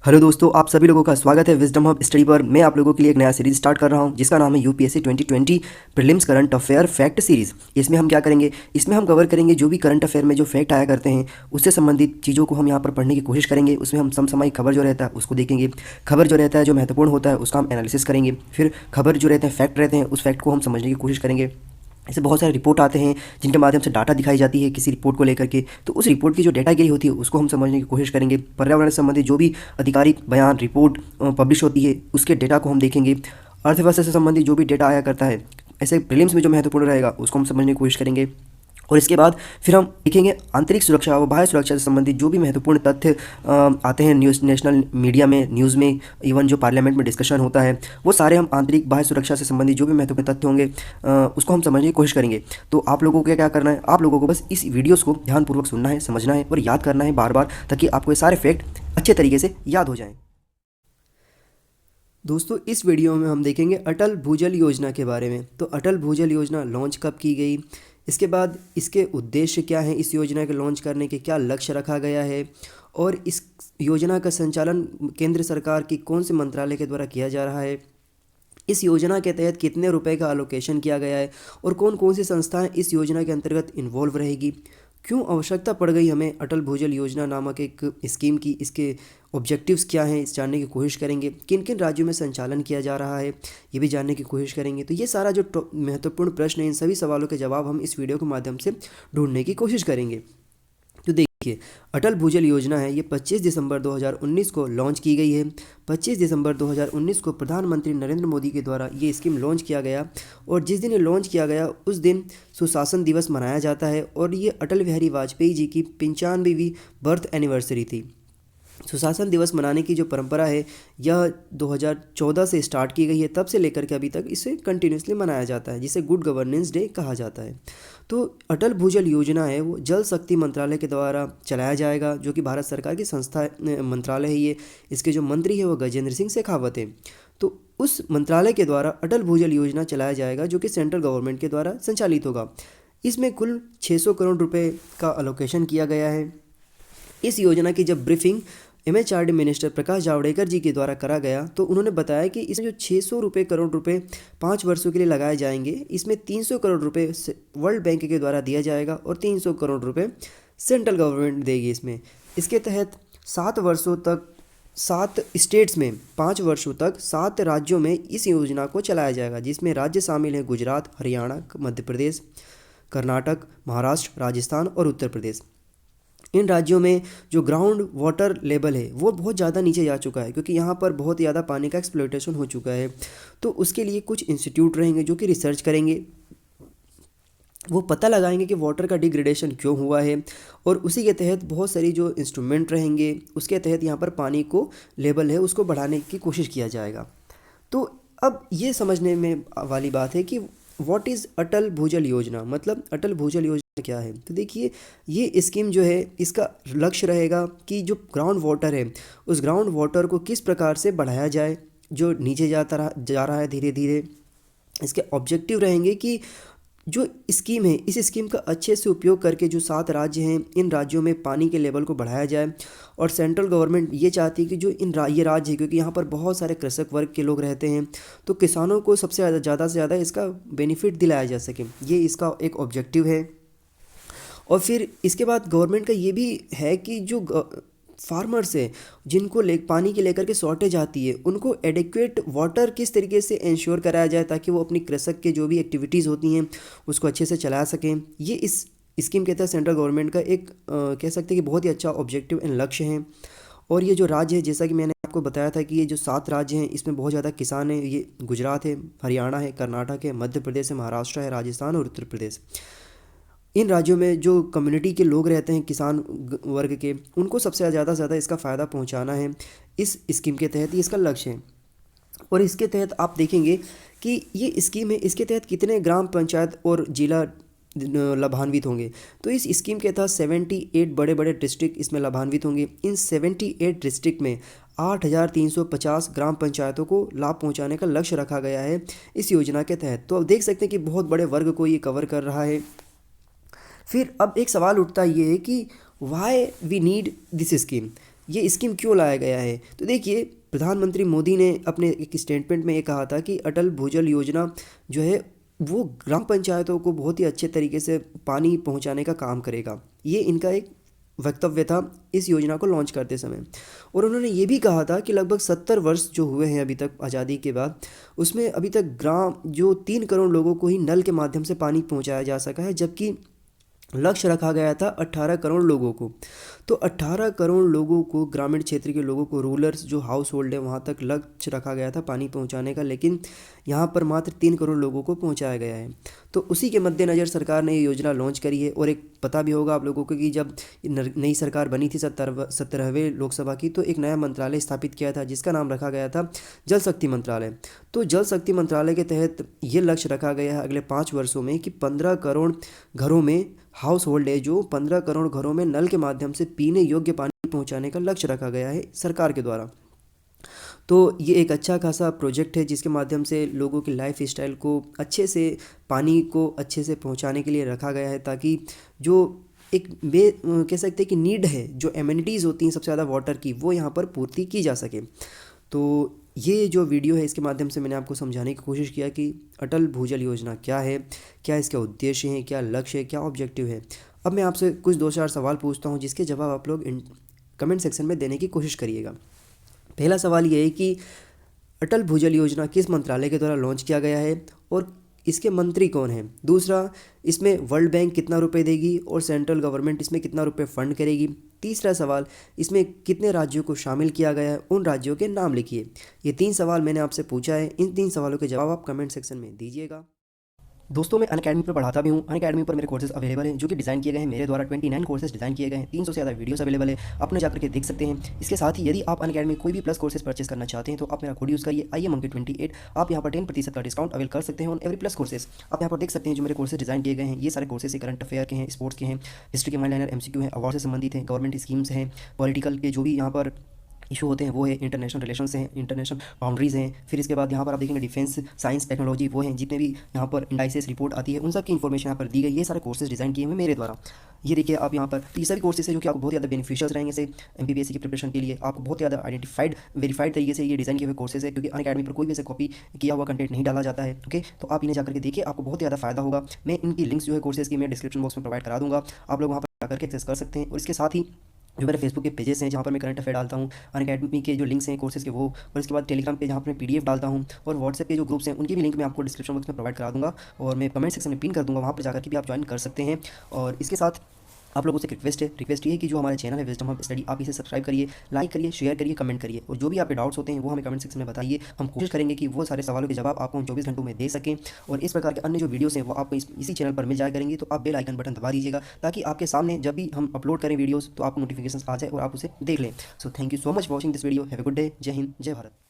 Hello दोस्तों, आप सभी लोगों का स्वागत है विजडम हब स्टडी पर। मैं आप लोगों के लिए एक नया सीरीज स्टार्ट कर रहा हूं जिसका नाम है UPSC 2020 prelims current affair fact series. इसमें हम क्या करेंगे, इसमें हम कवर करेंगे जो भी करंट अफेयर में जो फैक्ट आया करते हैं उससे संबंधित चीज़ों को हम यहाँ पर पढ़ने की कोशिश करेंगे। उसमें हम समसामयिक खबर जो रहता है उसको देखेंगे, खबर जो रहता है जो महत्वपूर्ण होता है उसका हम एनालिसिस करेंगे, फिर खबर जो रहते हैं फैक्ट रहते हैं उस फैक्ट को हम समझने की कोशिश करेंगे। ऐसे बहुत सारे रिपोर्ट आते हैं जिनके माध्यम से डाटा दिखाई जाती है किसी रिपोर्ट को लेकर के, तो उस रिपोर्ट की जो डाटागिरी होती है उसको हम समझने की कोशिश करेंगे। पर्यावरण से संबंधित जो भी आधिकारिक बयान रिपोर्ट पब्लिश होती है उसके डेटा को हम देखेंगे। अर्थव्यवस्था से संबंधित जो भी डेटा आया करता है ऐसे प्रीलिम्स में जो महत्वपूर्ण रहेगा उसको हम समझने की कोशिश करेंगे। और इसके बाद फिर हम देखेंगे आंतरिक सुरक्षा व बाह्य सुरक्षा से संबंधित जो भी महत्वपूर्ण तथ्य आते हैं न्यूज़, नेशनल मीडिया में, न्यूज़ में, इवन जो पार्लियामेंट में डिस्कशन होता है वो सारे हम आंतरिक बाह्य सुरक्षा से संबंधित जो भी महत्वपूर्ण तथ्य होंगे उसको हम समझने की कोशिश करेंगे। तो आप लोगों को क्या करना है, आप लोगों को बस इस वीडियोज़ को ध्यानपूर्वक सुनना है, समझना है और याद करना है बार बार, ताकि आपको ये सारे फैक्ट अच्छे तरीके से याद हो जाएँ। दोस्तों, इस वीडियो में हम देखेंगे अटल भूजल योजना के बारे में। तो अटल भूजल योजना लॉन्च कब की गई, इसके बाद इसके उद्देश्य क्या हैं, इस योजना के लॉन्च करने के क्या लक्ष्य रखा गया है, और इस योजना का संचालन केंद्र सरकार की कौन से मंत्रालय के द्वारा किया जा रहा है, इस योजना के तहत कितने रुपए का अलोकेशन किया गया है और कौन कौन सी संस्थाएं इस योजना के अंतर्गत इन्वॉल्व रहेगी, क्यों आवश्यकता पड़ गई हमें अटल भूजल योजना नामक एक स्कीम की, इसके ऑब्जेक्टिव्स क्या हैं इस जानने की कोशिश करेंगे। किन किन राज्यों में संचालन किया जा रहा है ये भी जानने की कोशिश करेंगे। तो ये सारा जो महत्वपूर्ण प्रश्न है इन सभी सवालों के जवाब हम इस वीडियो के माध्यम से ढूंढने की कोशिश करेंगे। तो देखिए, अटल भूजल योजना है ये 25 दिसंबर 2019 को लॉन्च की गई है। 25 दिसंबर 2019 को प्रधानमंत्री नरेंद्र मोदी के द्वारा ये स्कीम लॉन्च किया गया, और जिस दिन ये लॉन्च किया गया उस दिन सुशासन दिवस मनाया जाता है, और ये अटल बिहारी वाजपेयी जी की 95वीं बर्थ एनिवर्सरी थी। सुशासन दिवस मनाने की जो परंपरा है यह 2014 से स्टार्ट की गई है, तब से लेकर के अभी तक इसे कंटिन्यूसली मनाया जाता है, जिसे गुड गवर्नेंस डे कहा जाता है। तो अटल भूजल योजना है वो जल शक्ति मंत्रालय के द्वारा चलाया जाएगा, जो कि भारत सरकार की संस्था मंत्रालय है ये। इसके जो मंत्री है वो गजेंद्र सिंह शेखावत है। तो उस मंत्रालय के द्वारा अटल भूजल योजना चलाया जाएगा, जो कि सेंट्रल गवर्नमेंट के द्वारा संचालित होगा। इसमें कुल 600 करोड़ रुपए का अलोकेशन किया गया है। इस योजना की जब briefing MHRD minister Prakash Javadekar जी के द्वारा करा गया, तो उन्होंने बताया कि इसमें जो 600 करोड़ रुपए 5 वर्षों के लिए लगाए जाएंगे, इसमें 300 करोड़ रुपए वर्ल्ड बैंक के द्वारा दिया जाएगा और 300 करोड़ रुपए सेंट्रल गवर्नमेंट देगी। इसके तहत 7 वर्षों तक 7 स्टेट्स में 5 वर्षों तक 7 राज्यों में इस योजना को चलाया जाएगा, जिसमें राज्य शामिल हैं गुजरात, हरियाणा, मध्य प्रदेश, कर्नाटक, महाराष्ट्र, राजस्थान और उत्तर प्रदेश। इन राज्यों में जो ग्राउंड वाटर लेवल है वो बहुत ज़्यादा नीचे जा चुका है, क्योंकि यहाँ पर बहुत ज़्यादा पानी का एक्सप्लॉयटेशन हो चुका है। तो उसके लिए कुछ इंस्टीट्यूट रहेंगे जो कि रिसर्च करेंगे, वो पता लगाएंगे कि वाटर का डिग्रेडेशन क्यों हुआ है, और उसी के तहत बहुत सारी जो इंस्ट्रूमेंट रहेंगे उसके तहत यहाँ पर पानी को लेवल है उसको बढ़ाने की कोशिश किया जाएगा। तो अब ये समझने में वाली बात है कि व्हाट इज़ अटल भूजल योजना, मतलब अटल भूजल योजना क्या है। तो देखिए, ये स्कीम जो है इसका लक्ष्य रहेगा कि जो ग्राउंड वाटर है उस ग्राउंड वाटर को किस प्रकार से बढ़ाया जाए, जो नीचे जा रहा है धीरे धीरे। इसके ऑब्जेक्टिव रहेंगे कि जो स्कीम है इस स्कीम का अच्छे से उपयोग करके जो 7 राज्य हैं इन राज्यों में पानी के लेवल को बढ़ाया जाए। और सेंट्रल गवर्नमेंट ये चाहती है कि जो ये राज्य है, क्योंकि यहाँ पर बहुत सारे कृषक वर्ग के लोग रहते हैं, तो किसानों को सबसे ज़्यादा से ज़्यादा इसका बेनिफिट दिलाया जा सके, ये इसका एक ऑब्जेक्टिव है। और फिर इसके बाद गवर्नमेंट का ये भी है कि जो फार्मर्स है जिनको पानी के लेकर के शॉर्टेज आती है, उनको एडिक्वेट वाटर किस तरीके से इंश्योर कराया जाए ताकि वो अपनी कृषक के जो भी एक्टिविटीज़ होती हैं उसको अच्छे से चला सकें। ये इस स्कीम के तहत सेंट्रल गवर्नमेंट का एक कह सकते हैं कि बहुत ही अच्छा ऑब्जेक्टिव एंड लक्ष्य है। और ये जो राज्य है, जैसा कि मैंने आपको बताया था कि ये जो 7 राज्य हैं इसमें बहुत ज़्यादा किसान हैं, ये गुजरात है, हरियाणा है, कर्नाटक है, मध्य प्रदेश है, महाराष्ट्र है, राजस्थान और उत्तर प्रदेश। इन राज्यों में जो कम्युनिटी के लोग रहते हैं किसान वर्ग के, उनको सबसे ज़्यादा से ज़्यादा इसका फ़ायदा पहुंचाना है इस स्कीम के तहत, ये इसका लक्ष्य है। और इसके तहत आप देखेंगे कि ये स्कीम है, इसके तहत कितने ग्राम पंचायत और जिला लाभान्वित होंगे। तो इस स्कीम के तहत 78 बड़े बड़े डिस्ट्रिक्ट इसमें लाभान्वित होंगे। इन 78 डिस्ट्रिक्ट में 8,350 ग्राम पंचायतों को लाभ पहुंचाने का लक्ष्य रखा गया है इस योजना के तहत। तो अब देख सकते हैं कि बहुत बड़े वर्ग को ये कवर कर रहा है। फिर अब एक सवाल उठता ये है कि why we need this scheme. ये स्कीम क्यों लाया गया है? तो देखिए, प्रधानमंत्री मोदी ने अपने एक स्टेटमेंट में ये कहा था कि अटल भूजल योजना जो है वो ग्राम पंचायतों को बहुत ही अच्छे तरीके से पानी पहुंचाने का काम करेगा। ये इनका एक वक्तव्य था इस योजना को लॉन्च करते समय। और उन्होंने ये भी कहा था कि लगभग 70 वर्ष जो हुए हैं अभी तक आज़ादी के बाद, उसमें अभी तक ग्राम जो 3 करोड़ लोगों को ही नल के माध्यम से पानी पहुंचाया जा सका है, जबकि लक्ष्य रखा गया था 18 करोड़ लोगों को। तो 18 करोड़ लोगों को, ग्रामीण क्षेत्र के लोगों को, रूरल्स जो हाउस होल्ड है वहाँ तक लक्ष्य रखा गया था पानी पहुँचाने का, लेकिन यहाँ पर मात्र 3 करोड़ लोगों को पहुँचाया गया है। तो उसी के मद्देनज़र सरकार ने ये योजना लॉन्च करी है। और एक पता भी होगा आप लोगों को कि जब नई सरकार बनी थी 17वें लोकसभा की, तो एक नया मंत्रालय स्थापित किया था जिसका नाम रखा गया था जल शक्ति मंत्रालय। तो जल शक्ति मंत्रालय के तहत ये लक्ष्य रखा गया है अगले 5 वर्षों में कि 15 करोड़ घरों में, हाउस होल्ड है जो 15 करोड़ घरों में नल के माध्यम से पीने योग्य पानी पहुंचाने का लक्ष्य रखा गया है सरकार के द्वारा। तो ये एक अच्छा खासा प्रोजेक्ट है जिसके माध्यम से लोगों की लाइफ स्टाइल को अच्छे से, पानी को अच्छे से पहुंचाने के लिए रखा गया है, ताकि जो एक कह सकते हैं कि नीड है, जो एमिनिटीज़ होती हैं सबसे ज़्यादा वाटर की, वो यहाँ पर पूर्ति की जा सके। तो ये जो वीडियो है इसके माध्यम से मैंने आपको समझाने की कोशिश किया कि अटल भूजल योजना क्या है, क्या इसके उद्देश्य हैं, क्या लक्ष्य है, क्या ऑब्जेक्टिव है। अब मैं आपसे कुछ 2-4 सवाल पूछता हूँ जिसके जवाब आप लोग कमेंट सेक्शन में देने की कोशिश करिएगा। पहला सवाल ये है कि अटल भूजल योजना किस मंत्रालय के द्वारा लॉन्च किया गया है और इसके मंत्री कौन हैं? दूसरा, इसमें वर्ल्ड बैंक कितना रुपए देगी और सेंट्रल गवर्नमेंट इसमें कितना रुपए फंड करेगी? तीसरा सवाल, इसमें कितने राज्यों को शामिल किया गया है, उन राज्यों के नाम लिखिए। ये 3 सवाल मैंने आपसे पूछा है। इन 3 सवालों के जवाब आप कमेंट सेक्शन में दीजिएगा। दोस्तों, मैं अनअकैडमी पर पढ़ाता भी हूँ। अनअकैडमी पर मेरे कोर्सेज अवेलेबल हैं जो कि डिज़ाइन किए गए हैं मेरे द्वारा। 29 कोर्सेज डिज़ाइन किए गए हैं, 300 से ज़्यादा वीडियोस अवेलेबल है, अपने जाकर के देख सकते हैं। इसके साथ ही यदि आप अनअकैडमी कोई भी प्लस कोर्सेज परचेस करना चाहते हैं तो आप मेरा कोड यूज़ करिए IMMonky28। आप यहाँ पर 10% का डिस्काउंट अवेल कर सकते हैं ऑन एवरी प्लस कोर्सेज। आप यहाँ पर देख सकते हैं जो मेरे कोर्सेज डिज़ाइन किए गए हैं, ये सारे कोर्सेज करंट अफेयर के हैं, स्पोर्ट्स के हैं, हिस्ट्री के माइनर MCQ हैं, अवार्ड से संबंधित हैं, गवर्नमेंट स्कीम्स हैं, पॉलिटिकल के जो भी यहाँ पर इशू होते हैं वो है, इंटरनेशनल रिलेशंस हैं, इंटरनेशनल बाउंड्रीज़ हैं। फिर इसके बाद यहाँ पर आप देखेंगे डिफेंस, साइंस, टेक्नोलॉजी, वो हैं जितने भी यहाँ पर इंडाइसेस रिपोर्ट आती है उन सब की इन्फॉर्मेशन यहाँ पर दी गई। ये सारे कोर्सेज डिज़ाइन किए हुए मेरे द्वारा। ये देखिए आप यहाँ पर, तो ये सभी कोर्सेज है जो कि आपको बहुत ज़्यादा बेनिफिशियल रहेंगे से MPPSC की प्रिपरेशन के लिए। आपको बहुत ज़्यादा आइडेंटिफाइड, वेरीफाइड तरीके से ये डिज़ाइन किए हुए कोर्सेज है, क्योंकि अनअकैडमी पर कोई भी ऐसे कॉपी किया हुआ कंटेंट नहीं डाला जाता है। ओके, तो आप इन्हें जाकर के देखिए, आपको बहुत ज़्यादा फायदा होगा। मैं इनकी लिंक्स जो है कोर्सेज की मैं डिस्क्रिप्शन बॉक्स में प्रोवाइड करा दूँगा, आप लोग वहाँ पर जाकर के एक्सेस कर सकते हैं। और इसके साथ ही जो मेरे फेसबुक के पेजेस हैं जहाँ पर मैं करंट अफेयर डालता हूँ, अनअकैडमी के जो लिंक्स हैं कोर्सेज के वो, और इसके बाद टेलीग्राम पे जहाँ पर मैं PDF डालता हूँ, और व्हाट्सएप के जो ग्रुप्स हैं उनकी भी लिंक मैं आपको डिस्क्रिप्शन बॉक्स में प्रोवाइड करा दूँगा, और मैं कमेंट सेक्शन में पिन कर दूँगा, वहाँ पर जाकर के भी आप ज्वाइन कर सकते हैं। और इसके साथ आप लोगों से रिक्वेस्ट ये है कि जो हमारे चैनल है विजडम हब स्टडी, आप इसे सब्सक्राइब करिए, लाइक करिए, शेयर करिए, कमेंट करिए, और जो भी आपके डाउट्स होते हैं वो हमें कमेंट सेक्शन में बताइए। हम कोशिश करेंगे कि वो सारे सवालों के जवाब आपको हम 24 घंटों में दे सकें। और इस प्रकार के अन्य जो वीडियोस हैं वो आपको इसी चैनल पर मिल जाया करेंगे, तो आप बेल आइकन बटन दबा दीजिएगा ताकि आपके सामने जब भी हम अपलोड करें वीडियोज़ तो आपको नोटिफिकेशन आ जाए और आप उसे देख लें। So thank you so much watching this video. Have a good day. जय हिंद, जय भारत।